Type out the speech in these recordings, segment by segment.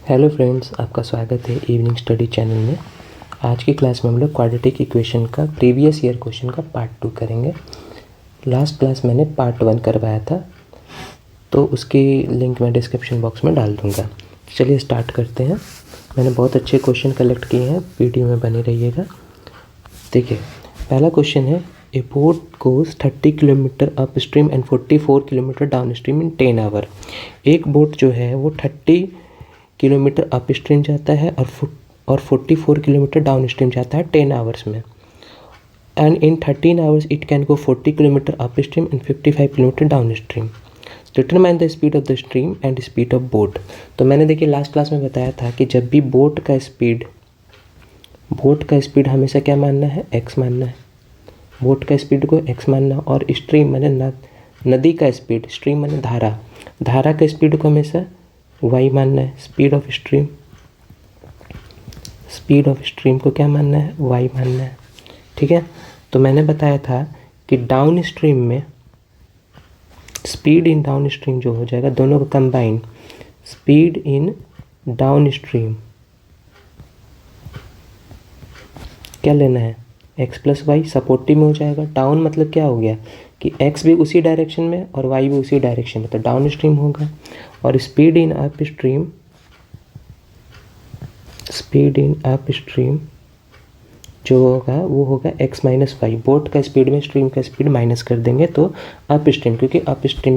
Hello friends, आपका स्वागत है इवनिंग स्टडी चैनल में। आज की क्लास में हम लोग क्वाड्रेटिक इक्वेशन का प्रीवियस ईयर क्वेश्चन का पार्ट 2 करेंगे। लास्ट क्लास मैंने पार्ट 1 करवाया था, तो उसकी लिंक मैं डिस्क्रिप्शन बॉक्स में डाल दूँगा। चलिए स्टार्ट करते हैं। मैंने बहुत अच्छे क्वेश्चन कलेक्ट किए हैं, वीडियो में बने रहिएगा। देखिए, पहला क्वेश्चन है, a boat goes 30 kilometre upstream and 44 kilometre downstream in 10 hour. एक बोट जो है वो 30 किलोमीटर अप स्ट्रीम जाता है और 44 किलोमीटर डाउन स्ट्रीम जाता है 10 आवर्स में। And in 13 hours it can go 40 kilometre upstream and 55 kilometre down stream. Determine the speed of the stream and speed of boat. तो मैंने देखिए लास्ट क्लास में बताया था कि जब भी बोट का स्पीड हमेशा क्या मानना है, x मानना है। बोट का स्पीड को x मानना, और स्ट्रीम माने नदी का स्पीड, स्ट्रीम माने धारा का स्पीड को हमेशा y मानना है। स्पीड ऑफ स्ट्रीम को क्या मानना है, y मानना है। ठीक है, तो मैंने बताया था कि डाउन स्ट्रीम में स्पीड इन डाउन स्ट्रीम जो हो जाएगा, दोनों का combine speed in down stream क्या लेना है, x प्लस वाई सपोर्टिव में हो जाएगा। डाउन मतलब क्या हो गया कि x भी उसी डायरेक्शन में और y भी उसी डायरेक्शन में, तो डाउन स्ट्रीम होगा। और स्पीड इन अप स्ट्रीम जो होगा वो होगा x माइनस वाई। बोट का स्पीड में स्ट्रीम का स्पीड माइनस कर देंगे तो अप स्ट्रीम, क्योंकि अप स्ट्रीम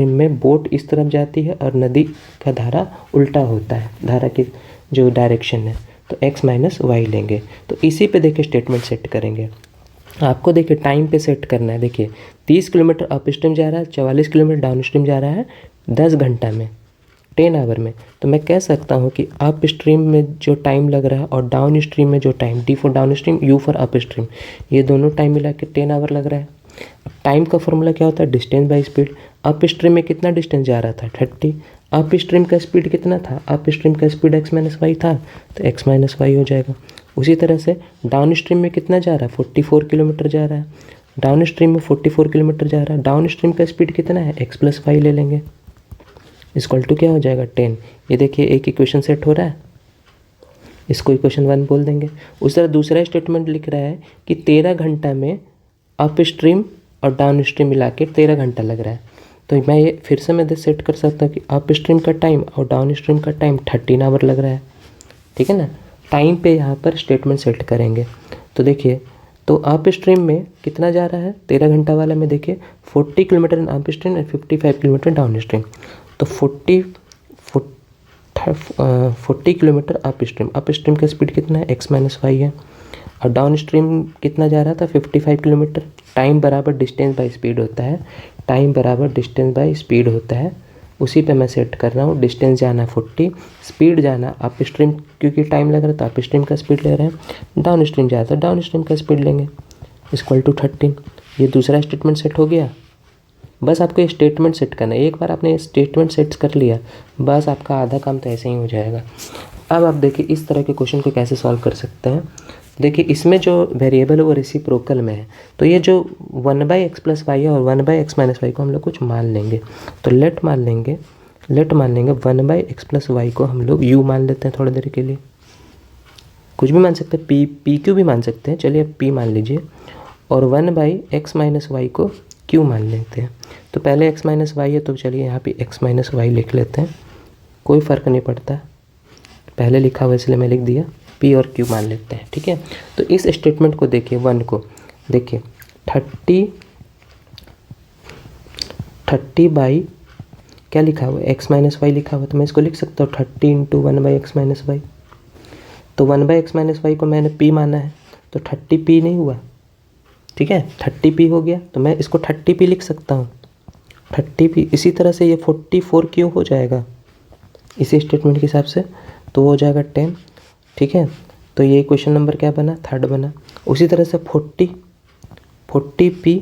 में बोट इस तरफ जाती है और नदी का धारा उल्टा होता है, धारा की जो डायरेक्शन है, तो x माइनस वाई लेंगे। तो इसी पे देखिए स्टेटमेंट सेट करेंगे। आपको देखिए टाइम पे सेट करना है। देखिए 30 किलोमीटर अप स्ट्रीम जा रहा है, 44 किलोमीटर डाउन स्ट्रीम जा रहा है 10 घंटा में, 10 आवर में। तो मैं कह सकता हूँ कि अप स्ट्रीम में जो टाइम लग रहा है और डाउन स्ट्रीम में जो time, D for down stream, you for up stream, ये दोनों टाइम मिला के 10 आवर लग रहा है। अब टाइम का फॉर्मूला क्या होता है, distance by speed. Up stream में कितना डिस्टेंस जा रहा था, 30। अप स्ट्रीम का स्पीड कितना था, अप स्ट्रीम का स्पीड x माइनस वाई था, तो x माइनस वाई हो जाएगा। उसी तरह से डाउन स्ट्रीम में कितना जा रहा है, 44 किलोमीटर जा रहा है। डाउन स्ट्रीम में 44 किलोमीटर जा रहा है, डाउन स्ट्रीम का स्पीड कितना है, x प्लस वाई ले लेंगे, इक्वल टू क्या हो जाएगा 10। ये देखिए एक इक्वेशन सेट हो रहा है, इसको इक्वेशन 1 बोल देंगे। उस तरह दूसरा स्टेटमेंट लिख रहा है कि 13 घंटा में अप स्ट्रीम और डाउन स्ट्रीम मिला के 13 घंटा लग रहा है। तो मैं ये फिर से मैं सेट कर सकता हूँ कि अप स्ट्रीम का टाइम और डाउन स्ट्रीम का टाइम 13 आवर लग रहा है। ठीक है ना, टाइम पे यहाँ पर स्टेटमेंट सेट करेंगे। तो देखिए, तो अप स्ट्रीम में कितना जा रहा है, 13 घंटा वाला में देखिए 40 kilometre upstream and 55 kilometre down stream. तो 40 किलोमीटर अप स्ट्रीम का स्पीड कितना है, x माइनस वाई है। और डाउन स्ट्रीम कितना जा रहा था, 55 किलोमीटर। टाइम बराबर डिस्टेंस बाई स्पीड होता है, टाइम बराबर डिस्टेंस बाई स्पीड होता है। उसी पे मैं सेट कर रहा हूँ। डिस्टेंस जाना 40, स्पीड जाना अप स्ट्रीम, क्योंकि टाइम लग रहा है तो अप स्ट्रीम का स्पीड ले रहे हैं। डाउन स्ट्रीम जाता है, डाउन स्ट्रीम का स्पीड लेंगे, इक्वल टू 13। ये दूसरा स्टेटमेंट सेट हो गया। बस आपको ये स्टेटमेंट सेट करना है। एक बार आपने ये स्टेटमेंट सेट कर लिया, बस आपका आधा काम तो ऐसे ही हो जाएगा। अब आप देखिए इस तरह के क्वेश्चन को कैसे सॉल्व कर सकते हैं। देखिए इसमें जो वेरिएबल है वो रेसिप्रोकल में है, तो ये जो 1/x प्लस वाई है और 1/x माइनस वाई को हम लोग कुछ मान लेंगे। तो लेट मान लेंगे 1/x प्लस वाई को हम लोग u मान लेते हैं थोड़ी देर के लिए। कुछ भी मान सकते हैं, पी क्यू भी मान सकते हैं, चलिए p मान लीजिए। और 1/x माइनस वाई को q मान लेते हैं। तो पहले x माइनस वाई है, तो चलिए यहाँ पे x माइनस वाई लिख लेते हैं, कोई फ़र्क नहीं पड़ता, पहले लिखा हुआ इसलिए मैं लिख दिया, p और q मान लेते हैं। ठीक है, तो इस स्टेटमेंट को देखिए, 1 को देखिए 30 बाई क्या लिखा हुआ है, x माइनस वाई लिखा हुआ, तो मैं इसको लिख सकता हूँ 30 इंटू 1/x माइनस वाई। तो 1/x माइनस वाई को मैंने p माना है, तो 30p नहीं हुआ। ठीक है, 30p हो गया, तो मैं इसको 30p लिख सकता हूँ, 30p। इसी तरह से ये 44q हो जाएगा इसी स्टेटमेंट के हिसाब से, तो हो जाएगा 10। ठीक है, तो ये क्वेश्चन नंबर क्या बना, 3rd बना। उसी तरह से 40p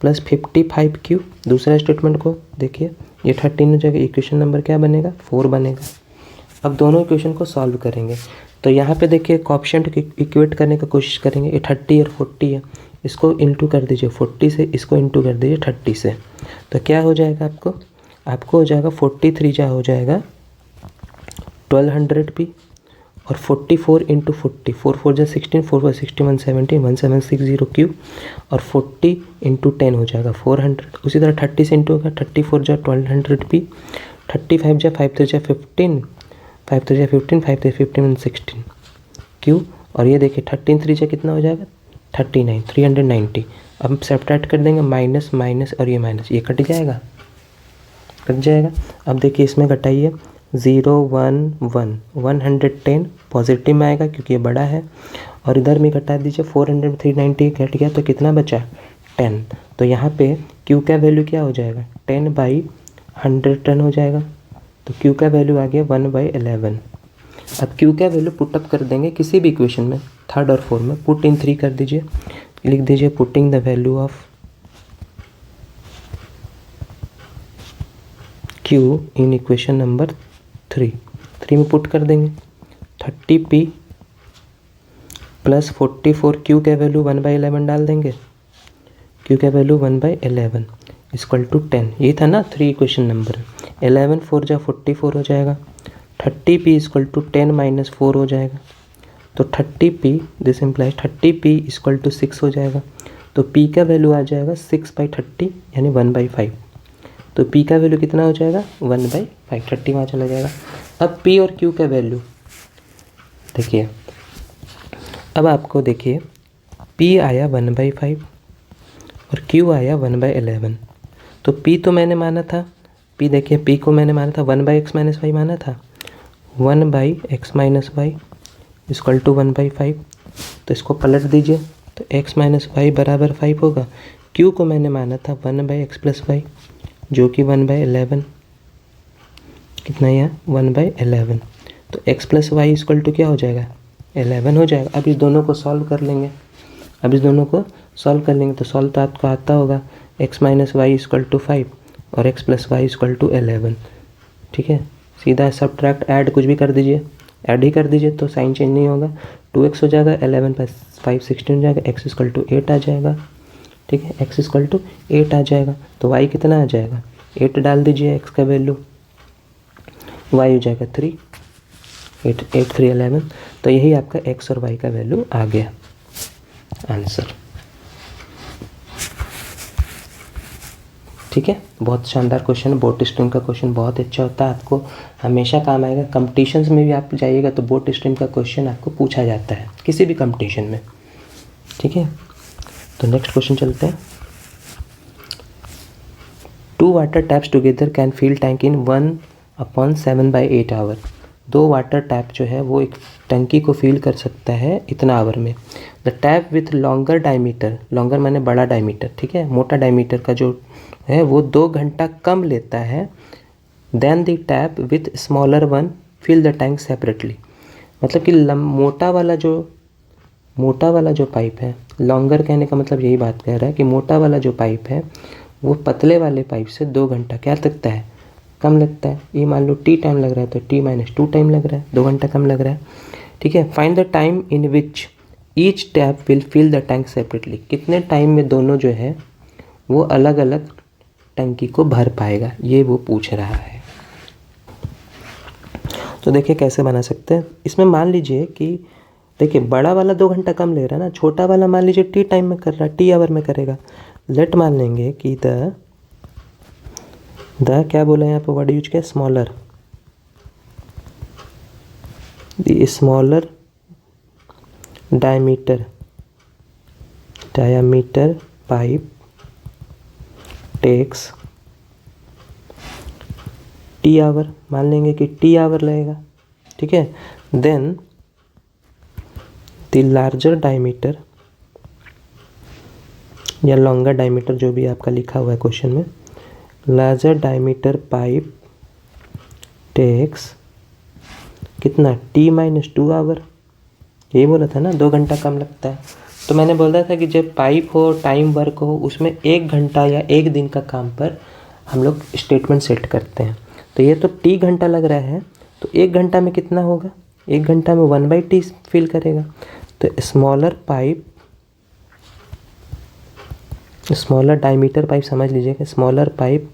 प्लस 55q, दूसरा स्टेटमेंट को देखिए, ये 13 हो जाएगा। इक्वेशन नंबर क्या बनेगा, 4 बनेगा। अब दोनों इक्वेशन को सॉल्व करेंगे। तो यहाँ पे देखिए कोएफिशिएंट इक्वेट करने की कोशिश करेंगे। ये 30 और 40 है, इसको इंटू कर दीजिए 40 से, इसको इंटू कर दीजिए 30 से, तो क्या हो जाएगा आपको हो जाएगा 43 जा हो जाएगा 1200 पी और 44 इंटू 40, 4 4 जा 16, 4 4 60, 170, 1760 क्यू और 40 इंटू 10 हो जाएगा 400। उसी तरह 30 से इंटू होगा, 34 जा 1200 पी, 35 जा 5 3 जा 15, 5 3 जा 15, 5 3 15 16 क्यू और ये देखिए 13 3 जा कितना हो जाएगा 39, 390। अब सब्ट्रैक्ट कर देंगे, माइनस माइनस और ये माइनस, ये कट जाएगा, कट जाएगा। अब देखिए इसमें घटाइए, 0 1 1, 110 पॉजिटिव में आएगा क्योंकि ये बड़ा है और इधर में घटा दीजिए, 400 390 घट गया तो कितना बचा 10। तो यहाँ पे Q का वैल्यू क्या हो जाएगा 10/110 हो जाएगा। तो Q का वैल्यू आ गया 1/11। अब Q का वैल्यू पुटअप कर देंगे किसी भी इक्वेशन में, थर्ड और फोर्थ में, पुट इन 3 कर दीजिए, लिख दीजिए putting the value of Q in equation number 3 में पुट कर देंगे, 30p प्लस 44 Q का वैल्यू 1/11 डाल देंगे, Q का वैल्यू 1/11 इक्वल टू 10। ये था ना 3 इक्वेशन नंबर, 11 4 जा 44 हो जाएगा, 30p इक्वल टू 10 माइनस 4 हो जाएगा। तो 30p this implies 30p equal to 6 हो जाएगा। तो p का वैल्यू आ जाएगा 6/30 यानी 1/5। तो p का वैल्यू कितना हो जाएगा 1/5, 30 वहाँ चला जाएगा। अब p और q का वैल्यू देखिए, अब आपको देखिए p आया 1/5 और q आया 1/11। तो p तो मैंने माना था, p देखिए p को मैंने माना था 1/x माइनस वाई माना था, 1/x minus y equal to 1/5। तो इसको पलट दीजिए तो x माइनस वाई बराबर 5 होगा। q को मैंने माना था 1/x प्लस वाई जो कि 1/11, कितना है 1/11। तो x plus y equal to क्या हो जाएगा 11 हो जाएगा। अब इस दोनों को सॉल्व कर लेंगे, तो सॉल्व तो आपको आता होगा, x minus y equal to 5 और x plus y equal to 11। ठीक है, सीधा सब्ट्रैक्ट ऐड कुछ भी कर दीजिए, ऐड ही कर दीजिए तो साइन चेंज नहीं होगा। 2x हो जाएगा, 11 प्लस 5 16 हो जाएगा, x इक्वल टू 8 आ जाएगा। ठीक है, x इक्वल टू 8 आ जाएगा। तो y कितना आ जाएगा 8 डाल दीजिए x का वैल्यू, y हो जाएगा 3, 8 8 3 11। तो यही आपका x और y का वैल्यू आ गया आंसर। ठीक है, बहुत शानदार क्वेश्चन, बोट स्ट्रीम का क्वेश्चन बहुत अच्छा होता है, आपको हमेशा काम आएगा। कंपटीशंस में भी आप जाइएगा तो बोट स्ट्रीम का क्वेश्चन आपको पूछा जाता है किसी भी कंपटीशन में। ठीक है, तो नेक्स्ट क्वेश्चन चलते हैं। 2 water taps together can fill tank in 1/7/8 hour. 2 water tap जो है वो एक टंकी को फिल कर सकता है इतना आवर में। The tap with longer diameter, longer माने बड़ा डायमीटर, ठीक है, मोटा डायमीटर का जो है वो 2 घंटा कम लेता है then the tap with smaller one fill the tank separately. मतलब कि मोटा वाला जो पाइप है, लॉन्गर कहने का मतलब यही बात कह रहा है कि मोटा वाला जो पाइप है वो पतले वाले पाइप से 2 घंटा क्या लगता है कम लगता है। ये मान लो t टाइम लग रहा है तो t माइनस 2 टाइम लग रहा है, 2 घंटा कम लग रहा है। ठीक है, find the time in which each tap will fill the tank separately. कितने टाइम में दोनों जो है वो अलग अलग टंकी को भर पाएगा, ये वो पूछ रहा है। तो देखिए कैसे बना सकते हैं। इसमें मान लीजिए कि देखिए बड़ा वाला 2 घंटा कम ले रहा है ना, छोटा वाला मान लीजिए टी टाइम में कर रहा है, टी आवर में करेगा। लेट मान लेंगे कि द क्या बोला यहाँ पे वर्ड यूज किया, smaller, the smaller diameter pipe takes T hour, मान लेंगे कि टी आवर लगेगा। ठीक है, देन द लार्जर डायमीटर या लॉन्गर डायमीटर जो भी आपका लिखा हुआ है क्वेश्चन में, लार्जर डायमीटर पाइप टेक्स कितना t माइनस 2 आवर। यही बोला था ना 2 घंटा कम लगता है। तो मैंने बोला था कि जब पाइप हो, टाइम वर्क हो, उसमें 1 घंटा या 1 दिन का काम पर हम लोग स्टेटमेंट सेट करते हैं। तो ये तो t घंटा लग रहा है, तो 1 घंटा में कितना होगा, 1 घंटा में 1/t फिल करेगा। तो स्मॉलर डायमीटर पाइप समझ लीजिएगा, smaller pipe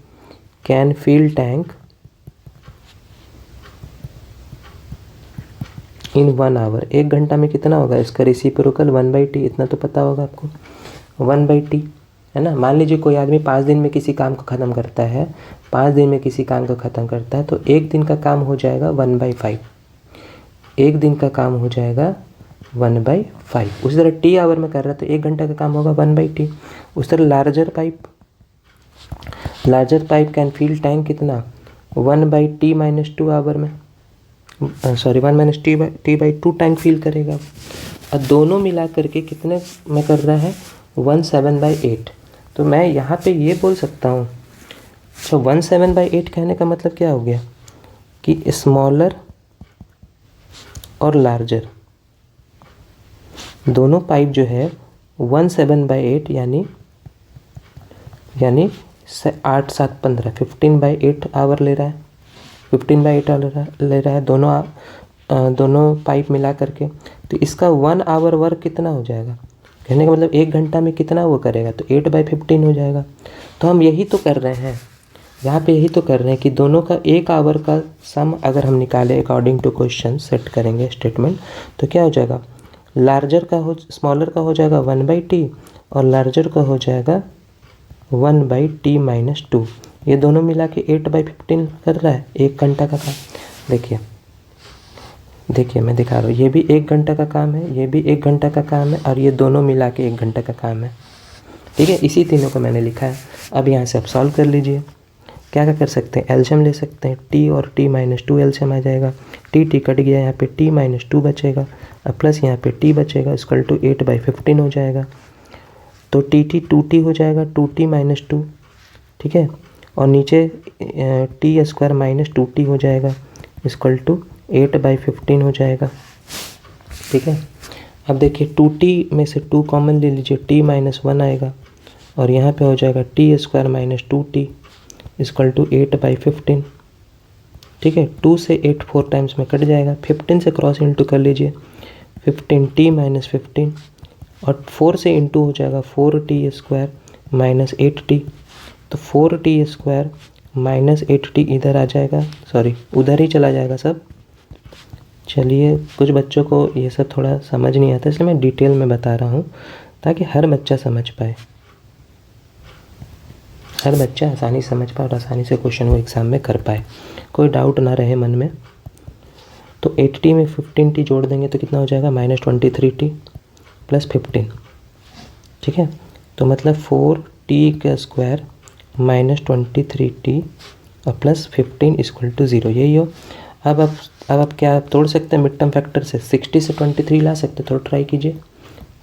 can fill tank in 1 hour, 1 घंटा में कितना होगा, इसका रेसिप्रोकल 1/t, इतना तो पता होगा आपको, 1/t है ना। मान लीजिए कोई आदमी 5 दिन में किसी काम को ख़त्म करता है, 5 दिन में किसी काम को ख़त्म करता है, तो 1 दिन का काम हो जाएगा 1/5, 1 दिन का काम हो जाएगा 1/5। उसी तरह टी आवर में कर रहा है तो 1 घंटा का काम होगा 1/t। उस तरह larger pipe can fill tank कितना, 1/t-2 आवर में, सॉरी 1-t/2 टैंक फिल करेगा। और दोनों मिला करके कितने में कर रहा है, 1/7/8। तो मैं यहाँ पे ये बोल सकता हूँ, तो 1/7/8 कहने का मतलब क्या हो गया कि स्मॉलर और लार्जर दोनों पाइप जो है 1/7/8 यानी 8-7-15 15/8 आवर ले रहा है, 15/8 आवर ले रहा है दोनों पाइप मिला करके। तो इसका 1 आवर वर्क कितना हो जाएगा, कहने का मतलब 1 घंटा में कितना वो करेगा, तो 8/15 हो जाएगा। तो हम यही तो कर रहे हैं यहाँ पे, यही तो कर रहे हैं कि दोनों का 1 आवर का सम अगर हम निकालें अकॉर्डिंग टू क्वेश्चन, सेट करेंगे स्टेटमेंट, तो क्या हो जाएगा, स्मॉलर का हो जाएगा 1/t और लार्जर का हो जाएगा 1/t-2। ये दोनों मिला के 8/15 कर रहा है 1 घंटा का काम। देखिए मैं दिखा रहा हूँ, ये भी 1 घंटा का काम है, ये भी 1 घंटा का काम है, और ये दोनों मिला के 1 घंटा का काम है। ठीक है, इसी तीनों को मैंने लिखा है। अब यहाँ से आप सॉल्व कर लीजिए। क्या क्या कर सकते हैं, एलसीएम ले सकते हैं, t और t-2 एलसीएम आ जाएगा, t कट गया, यहाँ पे t-2 बचेगा, अब प्लस यहाँ पे t बचेगा, इक्वल टू 8/15 हो जाएगा। तो t 2t हो जाएगा, 2t-2, ठीक है, और नीचे t² - 2t हो जाएगा, इक्वल टू 8/15 हो जाएगा। ठीक है, अब देखिए 2t में से 2 कॉमन ले लीजिए, t-1 आएगा, और यहाँ पे हो जाएगा t² - 2t इक्वल टू 8/15। ठीक है, 2 से 8 4 टाइम्स में कट जाएगा, 15 से क्रॉस इंटू कर लीजिए, 15t-15, और 4 से इंटू हो जाएगा 4t² - 8t, तो 4t² - 8t इधर आ जाएगा, सॉरी उधर ही चला जाएगा सब। चलिए, कुछ बच्चों को ये सब थोड़ा समझ नहीं आता, इसलिए मैं डिटेल में बता रहा हूँ ताकि हर बच्चा समझ पाए, हर बच्चा आसानी से समझ पाए और आसानी से क्वेश्चन वो एग्ज़ाम में कर पाए, कोई डाउट ना रहे मन में। तो 8t में 15t जोड़ देंगे तो कितना हो जाएगा, -23t + 15। ठीक है, तो मतलब 4t² - 23t और प्लस 15 इक्वल टू 0, यही हो। अब आप क्या तोड़ सकते हैं मिड टर्म फैक्टर से, 60 से 23 ला सकते हैं, थोड़ा ट्राई कीजिए।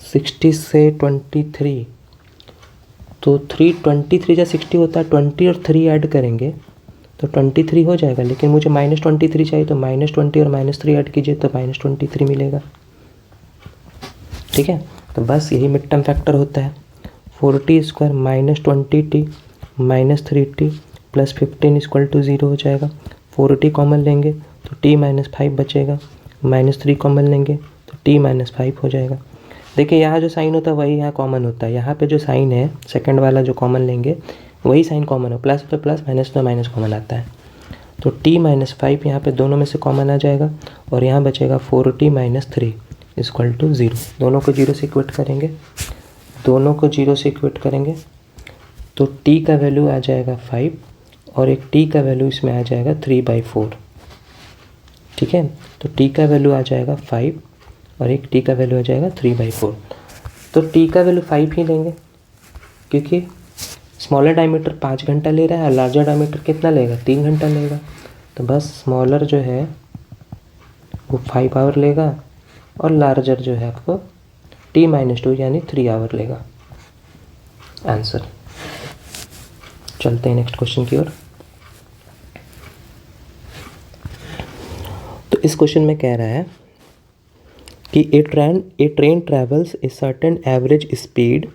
60 से 23, तो 23 या 60 होता है, 20 और 3 ऐड करेंगे तो 23 हो जाएगा, लेकिन मुझे -23 चाहिए, तो -20 और -3 ऐड कीजिए तो -23 मिलेगा। ठीक है, तो बस यही मिड टर्म फैक्टर होता है, 4t² - 20t - 3t + 15 equal to 0 हो जाएगा। 4t कॉमन लेंगे तो t-5 बचेगा, -3 कॉमन लेंगे तो t-5 हो जाएगा। देखिए यहाँ जो साइन होता है वही यहाँ कॉमन होता है, यहाँ पे जो साइन है सेकंड वाला जो कॉमन लेंगे वही साइन कॉमन हो, प्लस पे प्लस, माइनस पे माइनस कॉमन आता है, तो t-5 यहाँ पे दोनों में से कॉमन आ जाएगा, और यहाँ बचेगा 4t - 3 इक्वल टू 0। दोनों को 0 से इक्वेट करेंगे, दोनों को 0 से इक्वेट करेंगे तो t का वैल्यू आ जाएगा 5 और एक t का वैल्यू इसमें आ जाएगा 3/4। ठीक है, तो t का वैल्यू आ जाएगा 5 और एक t का वैल्यू आ जाएगा 3/4। तो t का वैल्यू 5 ही लेंगे क्योंकि स्मॉलर डायमीटर 5 घंटा ले रहा है और लार्जर डायमीटर कितना लेगा, 3 घंटा लेगा। तो बस स्मॉलर जो है वो 5 आवर लेगा और लार्जर जो है आपको t-2 यानी 3 आवर लेगा। आंसर। चलते हैं नेक्स्ट क्वेश्चन की ओर। तो इस क्वेश्चन में कह रहा है कि a train travels a certain average speed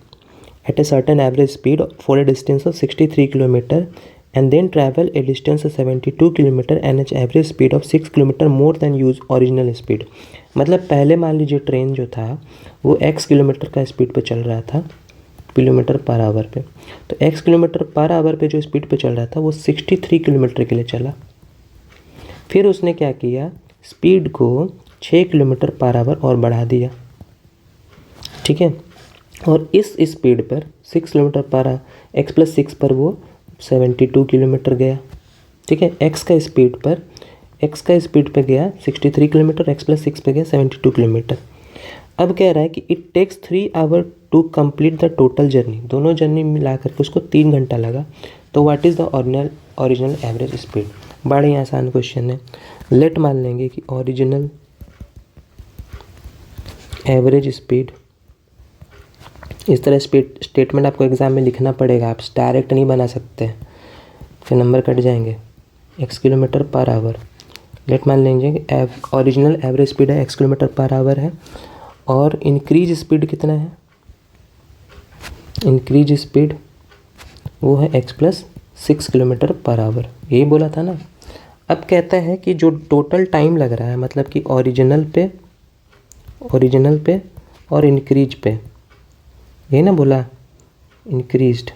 at a certain average speed for a distance of 63 km and then travel a distance of 72 km and its average speed of 6 km more than use original speed। मतलब पहले मान लीजिए train जो था वो x kilometre का speed पे चल रहा था, km/h पे, तो x km/h पे जो स्पीड पे चल रहा था वो 63 किलोमीटर के लिए चला। फिर उसने क्या किया, स्पीड को 6 किलोमीटर पर आवर और बढ़ा दिया, ठीक है। और इस स्पीड पर 6 किलोमीटर पर x प्लस 6 पर वो 72 किलोमीटर गया, ठीक है। x का स्पीड पे गया 63 किलोमीटर, x प्लस 6 पे गया 72 किलोमीटर। अब कह रहा है कि it takes 3 hour to complete the total journey, दोनों जर्नी मिला करके उसको 3 घंटा लगा। तो what is the original average speed. बड़ा ही आसान क्वेश्चन है। लेट मान लेंगे कि ओरिजिनल एवरेज स्पीड, इस तरह स्टेटमेंट आपको एग्जाम में लिखना पड़ेगा, आप डायरेक्ट नहीं बना सकते, फिर नंबर कट जाएंगे। x kilometre per hour, let मान लेंगे कि ओरिजिनल एवरेज स्पीड है x किलोमीटर पर आवर है, और इंक्रीज स्पीड कितना है, इंक्रीज स्पीड वो है x plus 6 kilometre per our, यही बोला था ना। अब कहता है कि जो टोटल टाइम लग रहा है, मतलब कि ओरिजिनल पे और इंक्रीज पे, यही ना बोला, इंक्रीज्ड,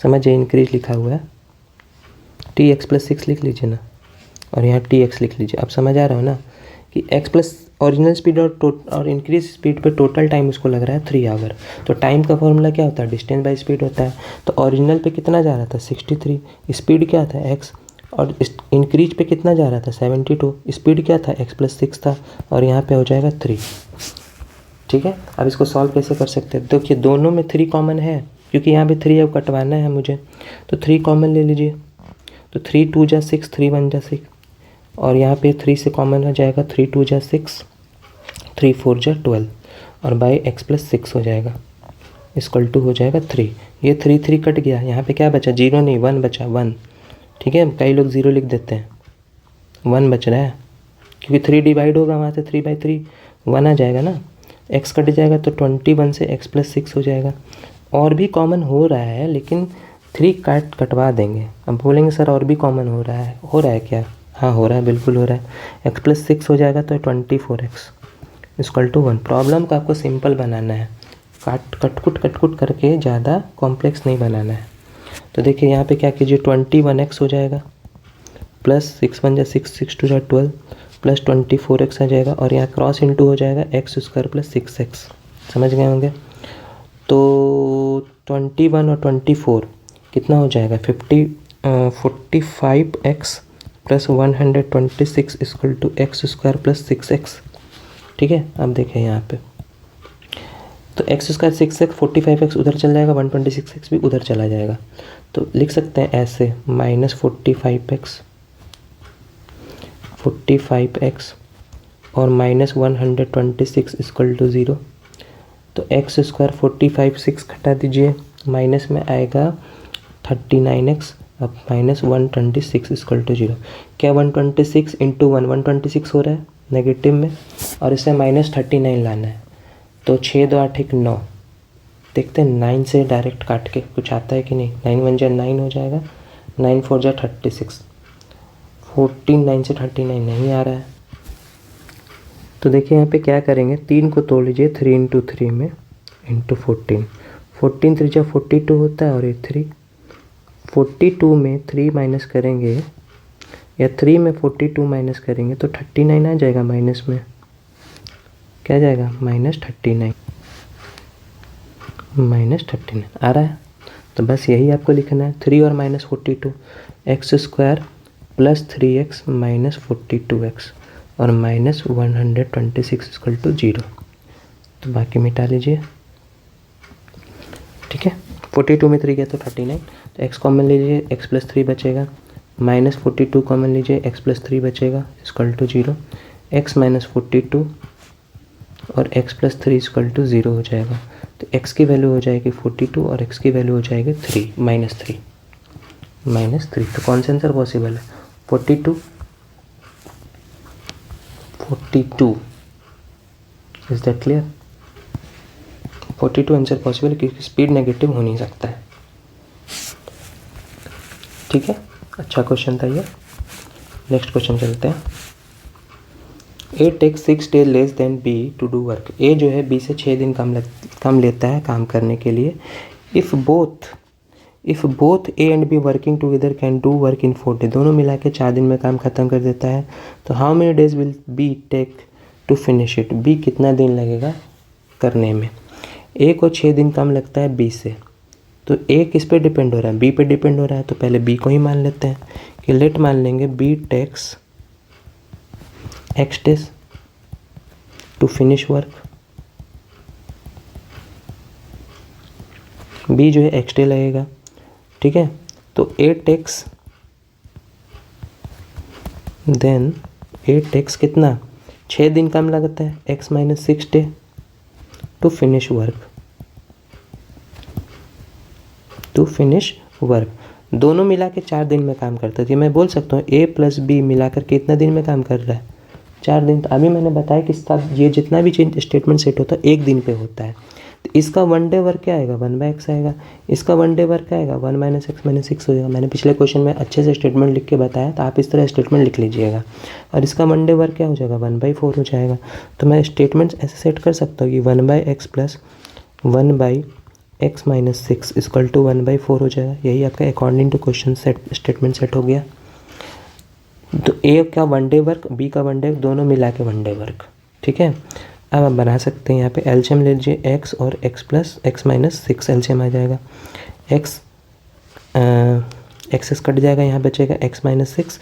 समझिए इंक्रीज लिखा हुआ है, tx प्लस 6 लिख लीजिए ना, और यहाँ tx लिख लीजिए। अब समझ आ रहा हो ना कि x प्लस ओरिजिनल स्पीड और इंक्रीज स्पीड पे टोटल टाइम उसको लग रहा है 3 आवर। तो टाइम का फॉर्मूला क्या होता है, डिस्टेंस बाय स्पीड होता है। तो ओरिजिनल पे कितना जा रहा था 63, स्पीड क्या था x, और इंक्रीज पे कितना जा रहा था 72, स्पीड क्या था x प्लस 6 था, और यहाँ पे हो जाएगा 3, ठीक है। अब इसको सॉल्व कैसे कर सकते हैं, देखिए दोनों में 3 कॉमन है, क्योंकि यहाँ पे 3 अब कटवाना है मुझे, तो 3 कॉमन ले लीजिए। तो 3 2 जा 6, 3 1 जा 6, और यहाँ पे 3 से कॉमन हो जाएगा, 3 2 जा 6, 3 4 जा 12, और बाई x प्लस 6 हो जाएगा, इक्वल टू हो जाएगा 3। ये 3 3 कट गया, यहाँ पे क्या बचा, 0 नहीं 1 बचा, 1, ठीक है। कई लोग 0 लिख देते हैं, 1 बच रहा है, क्योंकि 3 डिवाइड होगा वहाँ से, 3/3 1 आ जाएगा ना, x कट जाएगा तो 21 से x प्लस 6 हो जाएगा। और भी कॉमन हो रहा है, लेकिन 3 कटवा देंगे। अब बोलेंगे सर और भी कॉमन हो रहा है क्या, हाँ हो रहा है, बिल्कुल हो रहा है। x प्लस 6 हो जाएगा तो 24x इक्वल टू 1। प्रॉब्लम को आपको सिंपल बनाना है, कटकुट करके ज़्यादा कॉम्प्लेक्स नहीं बनाना है। तो देखिए यहाँ पे क्या कीजिए, 21x हो जाएगा, प्लस 6 1 जा 6, 6 2 जा 12, प्लस 24x आ जाएगा, और यहाँ क्रॉस इंटू हो जाएगा x स्क्वायर प्लस 6x, समझ गए होंगे। तो 21 और 24 कितना हो जाएगा, 45x plus 126 equal to x square plus 6x, ठीक है। अब देखें यहाँ पे, तो x स्क्वायर 6x, 45x उधर चल जाएगा, 126x भी उधर चला जाएगा। तो लिख सकते हैं ऐसे, माइनस 45x और माइनस 126 इक्वल टू 0। तो x स्क्वायर 45 6 घटा दीजिए, माइनस में आएगा 39x, अब माइनस 126 इक्वल टू 0। क्या 126 इंटू 126 हो रहा है नेगेटिव में, और इसे माइनस 39 लाना है। तो 6 2 8 1 9, देखते हैं 9 से डायरेक्ट काट के कुछ आता है कि नहीं। 9 1 जा 9 हो जाएगा, 9 4 जा 36, 14 9 से 39 नहीं आ रहा है। तो देखिए यहाँ पे क्या करेंगे, 3 को तोड़ लीजिए, 3 इंटू 3 में इंटू 14, 14 3 जा 42 होता है, और ये 3, 42 में 3 माइनस करेंगे, या 3 में 42 माइनस करेंगे तो 39 आ जाएगा, माइनस में क्या जाएगा, -39 आ रहा है। तो बस यही आपको लिखना है, 3 और minus 42, x square plus 3x minus 42x और माइनस 126 इक्वल टू 0। तो बाकी मिटा लीजिए, ठीक है। 42 में 3 गया तो 39, तो x कॉमन लीजिए, x प्लस 3 बचेगा, माइनस 42 कॉमन लीजिए, x प्लस 3 बचेगा इक्वल टू 0, x माइनस 42 और x प्लस 3 इक्वल टू 0 हो जाएगा। तो x की वैल्यू हो जाएगी 42 और x की वैल्यू हो जाएगी 3 माइनस 3। तो कौन सा आंसर पॉसिबल है, 42। Is that clear, 42 answer possible, क्योंकि स्पीड नेगेटिव हो नहीं सकता है, ठीक है। अच्छा क्वेश्चन था ये। नेक्स्ट क्वेश्चन चलते हैं। A takes 6 days less than B to do work. A जो है B से 6 दिन कम लेता है काम करने के लिए। If both if both A and be working together can do work in 4 days, दोनों मिला के 4 दिन में काम ख़त्म कर देता है, तो how many days will be take to finish it, B कितना दिन लगेगा करने में। ए को 6 दिन कम लगता है बी से, तो ए किस पे डिपेंड हो रहा है, बी पे डिपेंड हो रहा है, तो पहले बी को ही मान लेते हैं कि लेट मान लेंगे B takes X days to finish work, B जो है एक्स डे लगेगा, ठीक है। तो A takes then A takes कितना 6 दिन कम लगता है X minus 6 day to finish work, दोनों मिला के 4 दिन में काम करता है। मैं बोल सकता हूँ ए प्लस बी मिलाकर कितना दिन में काम कर रहा है 4 दिन। तो अभी मैंने बताया कि इसका ये जितना भी चेंज स्टेटमेंट सेट होता है 1 दिन पे होता है, तो इसका 1 डे वर्क क्या आएगा 1/x आएगा, इसका 1 डे वर्क क्या आएगा 1 - x - 6 हो जाएगा। मैंने पिछले क्वेश्चन में अच्छे से स्टेटमेंट लिख के बताया, तो आप इस तरह स्टेटमेंट लिख लीजिएगा, और इसका 1 डे वर्क क्या हो जाएगा 1/4 हो जाएगा। तो मैं स्टेटमेंट्स ऐसे सेट कर सकता हूँ कि 1/x + 1/x - 6 = 1/4 हो जाएगा। यही आपका according to question statement set हो गया। तो ए का 1 डे वर्क, बी का 1 डे, दोनों मिला के 1 डे वर्क, ठीक है। अब आप बना सकते हैं यहाँ पे एलसीएम ले लीजिए, x और x + x - 6 एलसीएम आ जाएगा, एक्स कट जाएगा, यहाँ बचेगा x - 6,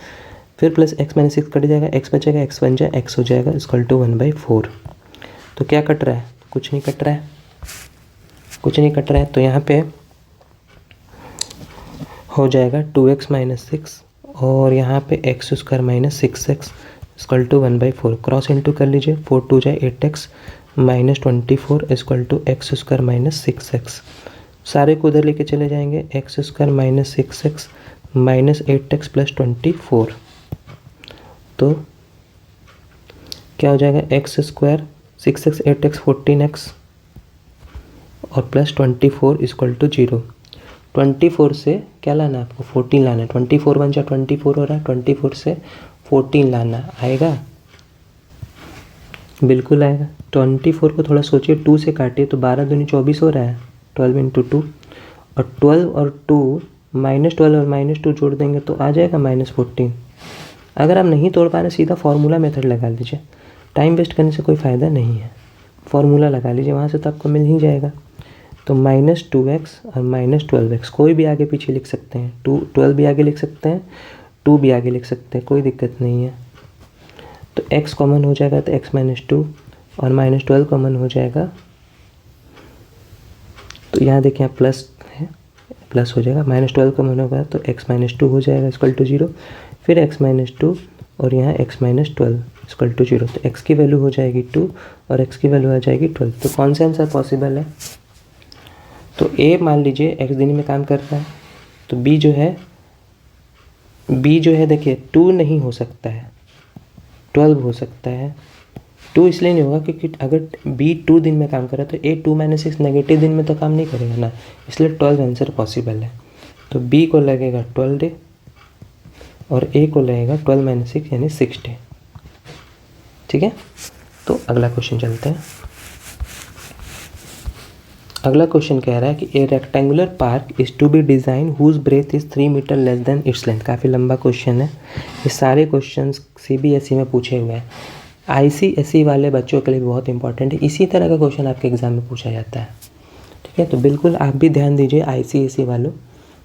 फिर प्लस x - 6 कट जाएगा, x बचेगा, x बन जाए x हो जाएगा = 1/4। तो क्या कट रहा है, कुछ नहीं कट रहा है, तो यहाँ पे हो जाएगा 2x - 6 और यहाँ पे x² - 6x = 1/4। क्रॉस इंटू कर लीजिए, 4 × 2 = 8x - 24 = x² - 6x। सारे को उधर लेके चले जाएंगे, x² - 6x - 8x + 24, तो क्या हो जाएगा x² 6x 8x 14x और +24 = 0। 24 से क्या लाना है आपको 14 लाना है, 24 × 1 = 24 हो रहा है, 24 से 14 लाना आएगा, बिल्कुल आएगा। 24 को थोड़ा सोचिए, 2 से काटिए तो 12 दूनी 24 हो रहा है, 12 × 2, और 12 और 2 -12 और -2 जोड़ देंगे तो आ जाएगा -14। अगर आप नहीं तोड़ पा रहे सीधा फार्मूला मेथड लगा लीजिए, टाइम वेस्ट करने से कोई फ़ायदा नहीं है, फार्मूला लगा लीजिए, वहाँ से तो आपको मिल ही जाएगा। तो -2x और -12x कोई भी आगे पीछे लिख सकते हैं, 12 भी आगे लिख सकते हैं, 2 भी आगे लिख सकते हैं, कोई दिक्कत नहीं है। तो x कॉमन हो जाएगा तो x - 2 और -12 कॉमन हो जाएगा, तो यहाँ देखिए यहाँ प्लस है, प्लस हो जाएगा, -12 कॉमन होगा तो x - 2 हो जाएगा = 0, फिर x - 2 और यहाँ x - 12 = 0, तो x की वैल्यू हो जाएगी 2 और x की वैल्यू आ जाएगी 12। तो कौन सा आंसर पॉसिबल है, तो a मान लीजिए x दिन में काम कर रहा है, तो b जो है देखिए 2 नहीं हो सकता है, 12 हो सकता है। 2 इसलिए नहीं होगा क्योंकि अगर b 2 दिन में काम कर रहा है तो a 2 - 6 नेगेटिव दिन में तो काम नहीं करेगा ना, इसलिए 12 आंसर पॉसिबल है। तो b को लगेगा 12 डे और a को लगेगा 12 - 6 यानी 6 डे, ठीक है। तो अगला क्वेश्चन चलते हैं। अगला क्वेश्चन कह रहा है कि a rectangular park is to be design whose breadth is 3 metre less than its length. काफ़ी लंबा क्वेश्चन है, ये सारे क्वेश्चन CBSE में पूछे हुए हैं, ICSE वाले बच्चों के लिए बहुत इंपॉर्टेंट है। इसी तरह का क्वेश्चन आपके एग्ज़ाम में पूछा जाता है, ठीक है। तो बिल्कुल आप भी ध्यान दीजिए ICSE वालों,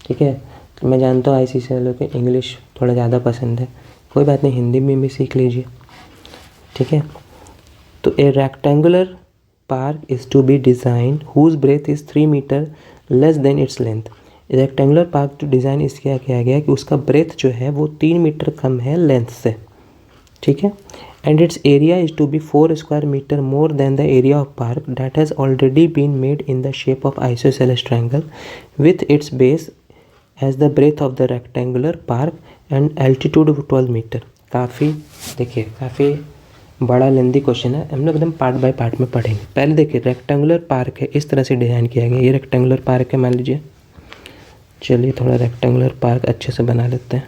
ठीक है। मैं जानता हूँ ICSE वालों को इंग्लिश थोड़ा ज़्यादा पसंद है, कोई बात नहीं, हिंदी में भी सीख लीजिए, ठीक है। तो a rectangular park is to be design whose breadth is 3 metre less than its length. Rectangular park जो डिज़ाइन इसका किया गया है कि उसका ब्रेथ जो है वो 3 मीटर कम है लेंथ से, ठीक है। And its area is to be 4 square metre more than the area of park that has already been made in the shape of isosceles triangle with its base as the breadth of the rectangular park and altitude 12 metre. काफ़ी देखिए, काफ़ी बड़ा lengthy question है, हम लोग एकदम part by part में पढ़ेंगे। पहले देखिए रेक्टेंगुलर पार्क है, इस तरह से डिज़ाइन किया गया, ये रेक्टेंगुलर पार्क है मान लीजिए, चलिए थोड़ा रेक्टेंगुलर पार्क अच्छे से बना लेते हैं।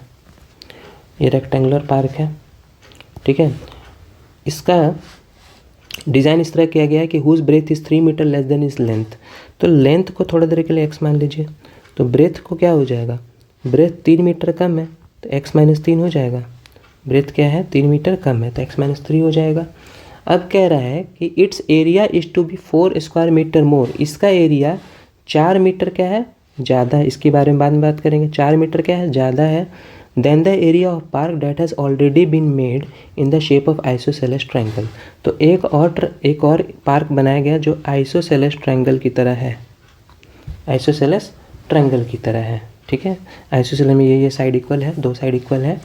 ये रेक्टेंगुलर पार्क है, ठीक है। इसका डिज़ाइन इस तरह किया गया है कि whose breadth is 3 metre less than is length. तो लेंथ को थोड़ा देर के लिए x मान लीजिए, तो ब्रेथ को क्या हो जाएगा, ब्रेथ 3 मीटर कम है तो x माइनस 3 हो जाएगा। ब्रेथ क्या है, 3 मीटर कम है तो x माइनस 3 हो जाएगा। अब कह रहा है कि its area is to be 4 square metre more, इसका एरिया 4 मीटर क्या है, ज़्यादा है। इसके बारे में बाद में बात करेंगे। 4 मीटर क्या है, ज़्यादा है। Then the area of park that has already been made in the shape of isosceles triangle, तो एक और पार्क बनाया गया जो आइसोसेलेस ट्रायंगल की तरह है, आइसोसेलेस ट्रायंगल की तरह है। ठीक है, आइसोसेलेस में ये साइड इक्वल है, 2 साइड इक्वल है।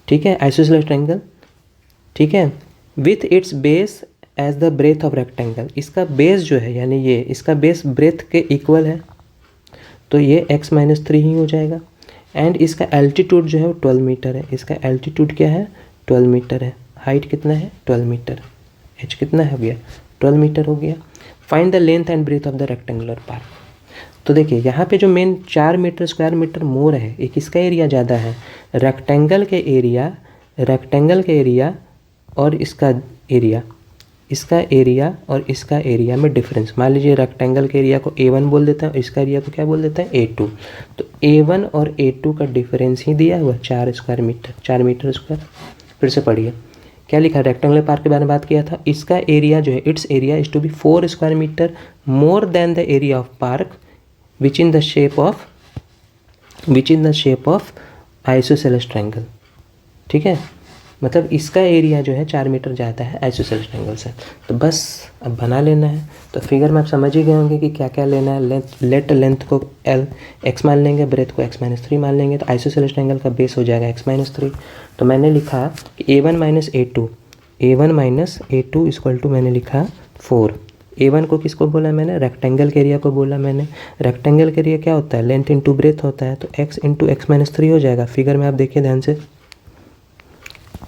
ठीक है, आइसोसेलेस ट्रायंगल। ठीक है, with its base as the breadth of rectangle, इसका बेस जो है यानी ये इसका बेस ब्रेथ के इक्वल है तो ये x माइनस 3 ही हो जाएगा। एंड इसका एल्टीट्यूड जो है वो 12 मीटर है, इसका एल्टीट्यूड क्या है, 12 मीटर है। हाइट कितना है, 12 मीटर। h कितना हो गया, 12 मीटर हो गया। Find the length and breadth of the rectangular park. तो देखिए यहाँ पे जो main 4 metre square metre more है, एक इसका एरिया ज़्यादा है। रेक्टेंगल के एरिया और इसका एरिया और इसका एरिया में डिफरेंस, मान लीजिए रेक्टेंगल के एरिया को A1 बोल देते हैं और इसका एरिया को क्या बोल देते हैं, A2। तो A1 और A2 का डिफरेंस ही दिया हुआ 4 मीटर स्क्वायर। फिर से पढ़िए क्या लिखा, रेक्टेंगुलर पार्क के बारे में बात किया था। इसका एरिया जो है, its area is to be 4 square metre more than the area of park which in the shape of isosceles triangle. ठीक है, मतलब इसका एरिया जो है 4 मीटर ज़्यादा है आइसोसेलेस ट्रायंगल से। तो बस अब बना लेना है। तो फिगर में आप समझ ही गए होंगे कि क्या क्या लेना है। लेंथ को x मान लेंगे, ब्रेथ को x माइनस 3 मान लेंगे, तो आइसोसेलेस ट्रायंगल का बेस हो जाएगा x माइनस 3। तो मैंने लिखा कि A1 minus A2 equal to मैंने लिखा 4। A1 को किसको बोला मैंने, रेक्टेंगल के एरिया को बोला मैंने। रेक्टेंगल के एरिया क्या होता है, लेंथ इंटू ब्रेथ होता है, तो x इंटू x माइनस 3 हो जाएगा। फिगर में आप देखिए ध्यान से,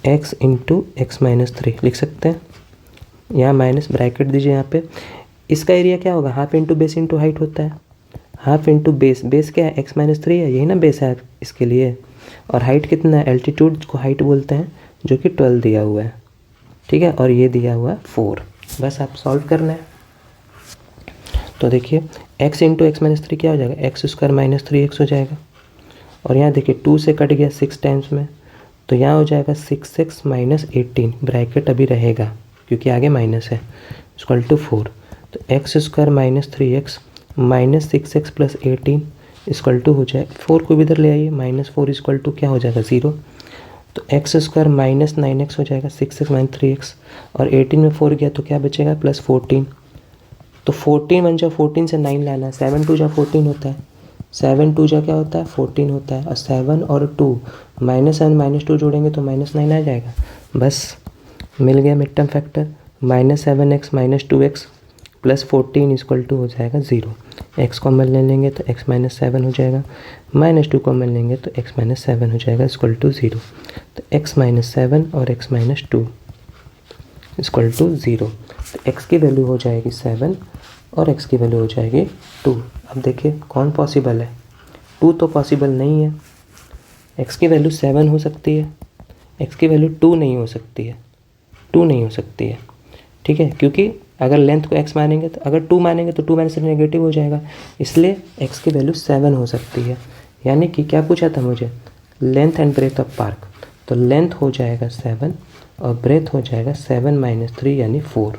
x इंटू एक्स माइनस 3 लिख सकते हैं। यहाँ माइनस ब्रैकेट दीजिए यहाँ पे। इसका एरिया क्या होगा, half into base into height होता है। हाफ इंटू बेस क्या है, x माइनस 3 है, यही ना बेस है इसके लिए। और हाइट कितना है, एल्टीट्यूड को हाइट बोलते हैं, जो कि 12 दिया हुआ है। ठीक है, और ये दिया हुआ है 4। बस आप सॉल्व करना है। तो देखिए x इंटू एक्स माइनस 3 क्या हो जाएगा, एक्स स्क्वायर माइनस 3x हो जाएगा। और यहाँ देखिए 2 से कट गया 6 टाइम्स में, तो यहाँ हो जाएगा 6x माइनस 18, ब्रैकेट अभी रहेगा क्योंकि आगे माइनस है, इक्वल टू 4। तो X square minus 3x minus 6x plus 18 equal to हो जाए, 4 को भी इधर ले आइए, माइनस 4 इक्वल टू क्या हो जाएगा 0। तो एक्स स्क्वायर माइनस 9x हो जाएगा, 6x माइनस 3x, और 18 में 4 गया तो क्या बचेगा, प्लस 14। तो 14 बन जाए, 14 से 9 लाना है, 7 2 जा 14 होता है, 7 2 जा क्या होता है 14 होता है। और 7 और 2 -7 -2 जोड़ेंगे तो -9 आ जाएगा। बस मिल गया mid term factor, -7x -2x plus 14 equal to हो जाएगा 0। x कॉमन ले लेंगे तो x माइनस 7 हो जाएगा, -2 कॉमन लेंगे तो x माइनस 7 हो जाएगा इक्वल टू 0। तो x माइनस 7 और x माइनस 2 इक्वल टू 0। तो x की वैल्यू हो जाएगी 7 और x की वैल्यू हो जाएगी 2। अब देखिए कौन पॉसिबल है, 2 तो पॉसिबल नहीं है। x की वैल्यू 7 हो सकती है, x की वैल्यू 2 नहीं हो सकती है, 2 नहीं हो सकती है। ठीक है, क्योंकि अगर लेंथ को x मानेंगे तो अगर 2 मानेंगे तो 2 माइनस नेगेटिव हो जाएगा, इसलिए x की वैल्यू 7 हो सकती है। यानी कि क्या पूछा था मुझे, length and breadth of park, तो लेंथ हो जाएगा 7 और ब्रेथ हो जाएगा 7 माइनस 3 यानी 4।